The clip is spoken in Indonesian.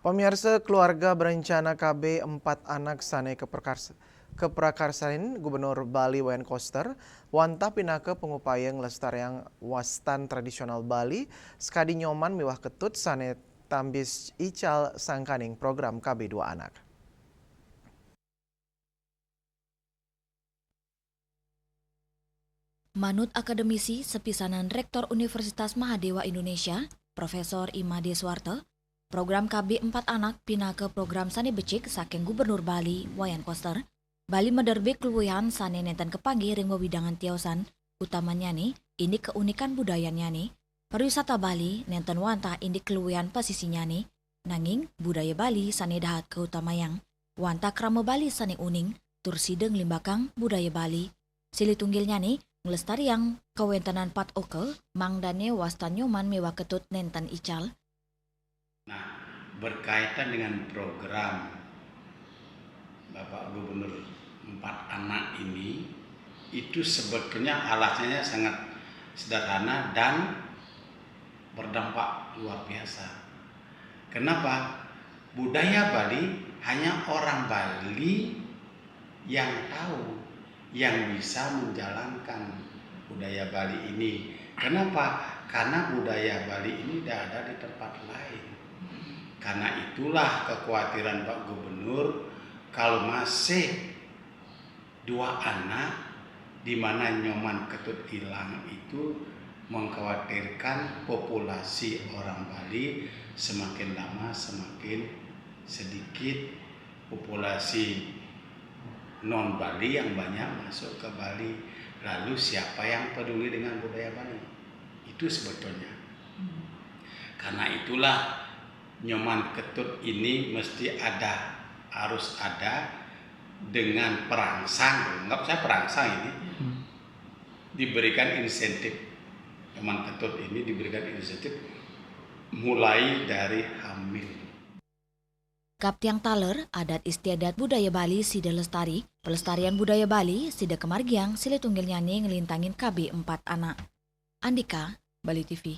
Pemirsa keluarga berencana KB 4 anak sane keprakarsaan Gubernur Bali Wayan Koster wantah pinake pengupayang lestarian wastan tradisional Bali skadi nyoman miwah ketut sane tambis ical sangkaning program KB 2 anak. Manut akademisi sepisanan Rektor Universitas Mahadewa Indonesia, Profesor Imade Suwarte, program KB 4 anak pinake program sane becik saking Gubernur Bali Wayan Koster, Bali mederbe keluwihan sane nenten kepanggih ring wewidangan tiosan, utamanya nih, ini keunikan budayanya nih, pariwisata Bali nenten wantah ini keluwihan pasisinya nih, nanging budaya Bali sane dahat keutamayang, wantah krama Bali sane uning, tur sideng limbakang budaya Bali, sili tunggilnya nih, ngelestariang kawentanan pat oke, mangdane wastan nyoman mewah ketut nenten ical. Nah, berkaitan dengan program Bapak Gubernur 4 anak ini, itu sebetulnya alasannya sangat sederhana dan berdampak luar biasa. Kenapa? Budaya Bali hanya orang Bali yang tahu, yang bisa menjalankan budaya Bali ini. Kenapa? Karena budaya Bali ini tidak ada di tempat lain. Karena itulah kekhawatiran Pak Gubernur kalau masih 2 anak di mana nyoman ketut hilang itu mengkhawatirkan populasi orang Bali semakin lama semakin sedikit populasi non Bali yang banyak masuk ke Bali. Lalu siapa yang peduli dengan budaya Bali? Itu sebetulnya. Karena itulah nyoman ketut ini mesti ada, harus ada dengan perangsang. Enggak usah perangsang ini. Diberikan insentif. Nyoman ketut ini diberikan insentif mulai dari hamil. Kaptiang taler, adat istiadat budaya Bali sida lestari, pelestarian budaya Bali sida kemargiang sile tunggil nyanyi ngelintangin KB 4 anak. Andika, Bali TV.